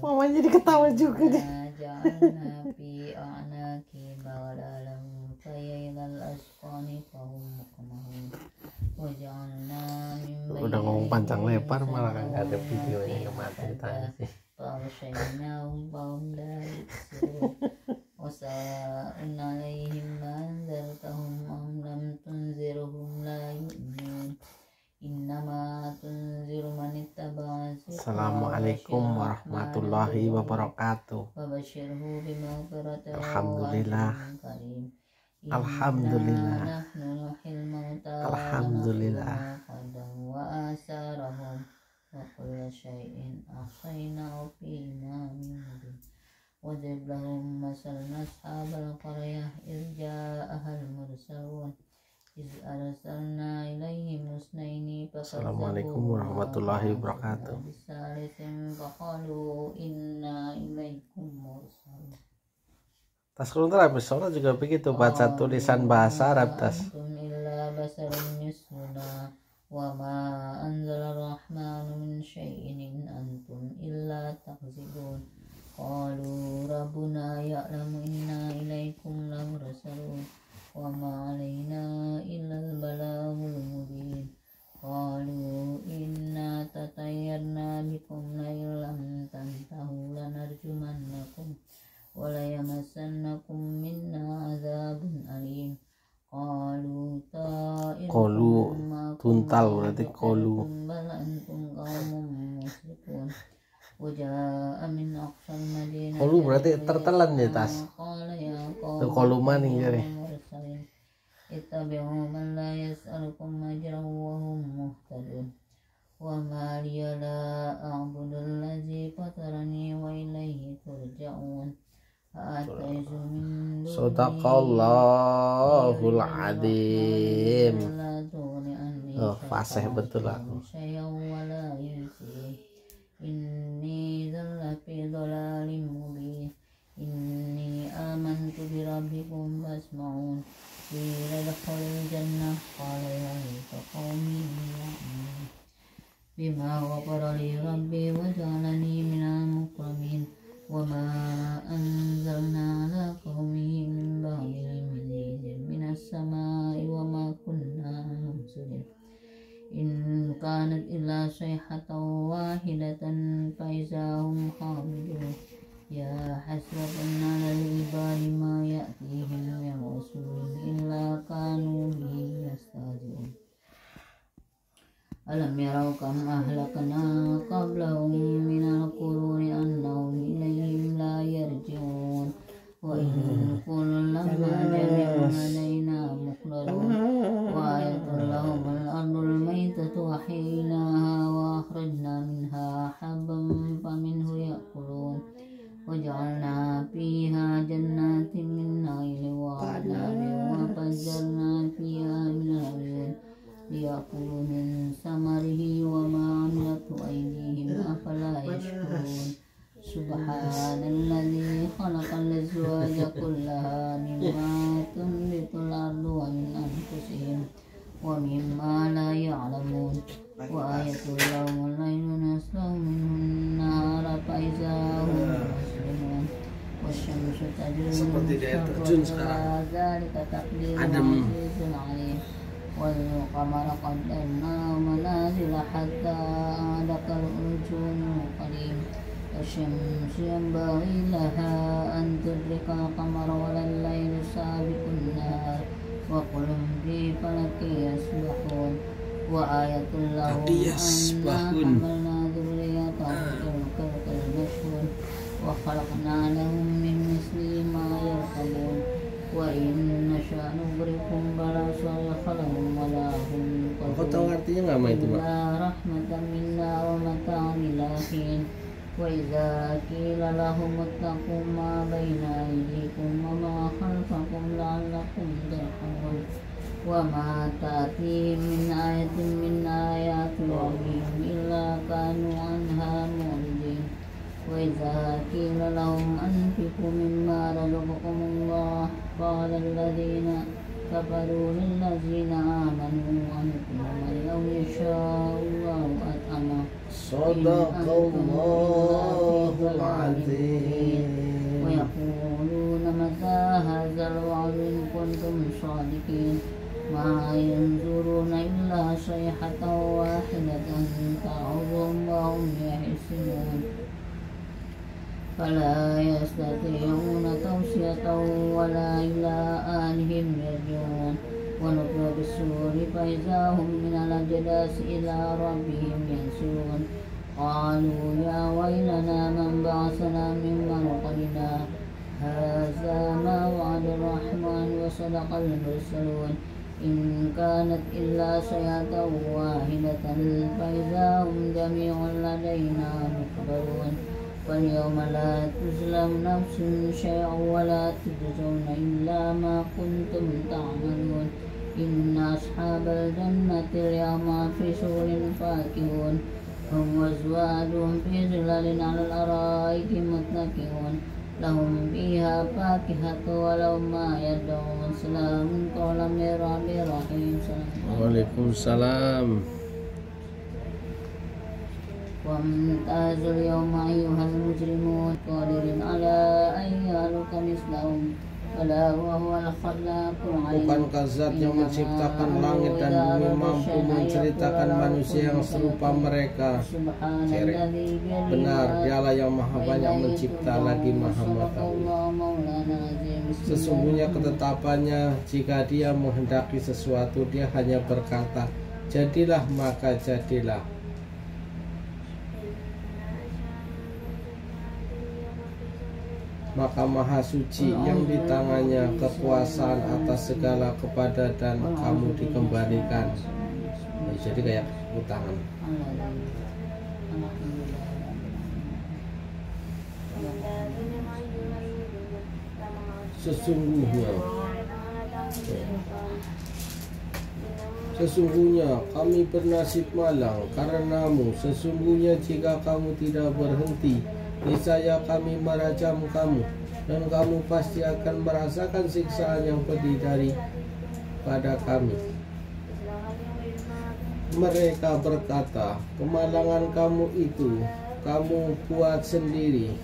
Mama jadi ketawa juga deh. Udah ngomong panjang lebar malah nggak ada videonya kemarin tadi sih. Assalamualaikum warahmatullahi wabarakatuh. Alhamdulillah. Alhamdulillah. Alhamdulillah. Assalamualaikum warahmatullahi wabarakatuh. Tas kurung habis sholat juga begitu, baca tulisan bahasa Arab tas. Wa ma anzala ar-rahmanu min syai'in in antum illa takzibun. Qalu rabbuna ya'lamu inna ilaikum lamursalun wa ma 'alaina illa al-balaghul mubin. Qalu inna tatayyarna bikum la illam tantahu lanarjumannakum wa la yamassannakum minna 'adzabun alim. Qalu tuntal berarti qalu. Qalu berarti tertelan ya tas. Qalu maning jare. Ittabi'u man la yas'alukum ajran wa hum muhtadun. Wa ma liya la a'budu allazi fatarani wa ilayhi turja'un. Sadaqallahul adzim. Oh, fasih betul aku. Inni dzalafi dzalalim mubin. Inni amantu bi rabbikum fasma'un. Qila adkhulul jannah qala ya laita qaumi ya'lamun. Bima ghafara li rabbi wa ja'alani minal mukramin. Wa ma anzalna ala qaumihi min ba'dihi min rizqin minas samai wa ma kunna munzilin. In kanat illa sayhatan wahidatan fa iza hum khamidun. Ya hasratan 'alal ibadi ma ya'tihim min rasulin illa kanu bihi yastahzi'un. Alam yarau kam ahlakna qablahum minal quruni annahum ilayhim la yarji'un. Wa in kullu lamma jami'un ladaina muhdarun. Wa ayatul lahum al-ardul maytatu ahyaynaha wa akhrajna minha habban faminhu ya'kulun. Wa ja'alna fiha jannatin min nakhilin wa 'anabin wa fajjarna fiha minal 'uyun liya'kulu min samarihi wa ma 'amilathu aydihim afala yashkurun. Subhanalladzi khalaqal azwaja kullaha mimma tunbitul ardu wa min anfusihim wa mimma la ya'lamun. Wa ayatul lahumul laylu naslahu minhu an-nahara fa iza hum muslimun. Wasyamsu tajri seperti dia terjun sekarang. Adem. والقمر قدرناه منازل حتى عاد كالعرجون القديم. الشمس ينبغي لها أن تدرك القمر ولا الليل سابق النهار وكل في فلك يسبحون. وآية لهم أنا حملنا ذريتهم في الفلك المشحون وخلقنا لهم من مثله ما يركبون. وإن نشأ نغرقهم فلا صريخ لهم ولا هم ينقذون. Kau tahu artinya nggak mah itu, Pak? رحمة منا ومتاعا إلى حين. وإذا قيل لهم اتقوا ما بين أيديكم وما خلفكم لعلكم ترحمون. وما تأتيهم من آية من آيات ربهم إلا كانوا عنها معرضين. وإذا قيل لهم أنفقوا مما رزقكم الله كفروا للذين آمنوا أنتم لو يشاء الله أطعمه صدق الله العظيم. ويقولون متى هذا الوعد إن كنتم صادقين ما ينظرون إلا صيحة واحدة تعظهم وهم يحسنون فلا يستطيعون توصية ولا إلى أهلهم يرجعون ونفخ بالصور فإذا هم من الأجداث إلى ربهم ينسلون قالوا يا ويلنا من بعثنا من مرقدنا هذا ما وعد الرحمن وصدق المرسلون إن كانت إلا صيحة واحدة فإذا هم جميع لدينا محضرون فاليوم لا تظلم نفس شيئا ولا تجزون إلا ما كنتم تعملون إن أصحاب الجنة اليوم في شغل فاكهون هم وأزواجهم في ظلال على الأرائك متكئون لهم فيها فاكهة ولهم ما يدعون سلام قولا من رب رحيم. Waalaikumsalam. وامتازوا اليوم أيها المجرمون قادر على أن يخلق مثلهم ولا وهو الخلاق العليم. Bukankah zat yang menciptakan langit dan bumi mampu menceritakan manusia yang serupa mereka? Benar, dialah yang maha banyak mencipta lagi maha mengetahui. Sesungguhnya ketetapannya, jika dia menghendaki sesuatu, dia hanya berkata, jadilah maka jadilah. Maka maha suci yang di tangannya kekuasaan atas segala kepada dan kamu dikembalikan. Jadi kayak utangan. Sesungguhnya kami bernasib malang karenamu. Sesungguhnya jika kamu tidak berhenti, niscaya kami merajam kamu, dan kamu pasti akan merasakan siksaan yang pedih daripada kami. Mereka berkata, kemalangan kamu itu kamu buat sendiri.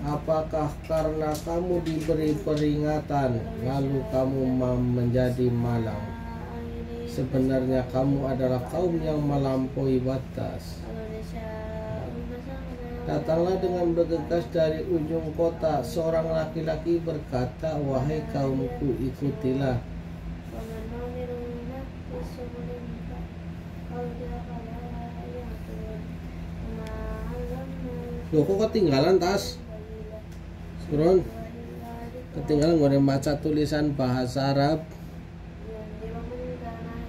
Apakah karena kamu diberi peringatan lalu kamu menjadi malang? Sebenarnya kamu adalah kaum yang melampaui batas. Datanglah dengan bergegas dari ujung kota seorang laki-laki berkata, wahai kaumku, ikutilah. Loh, kok ketinggalan tas? Suron, ketinggalan, gue baca tulisan bahasa Arab.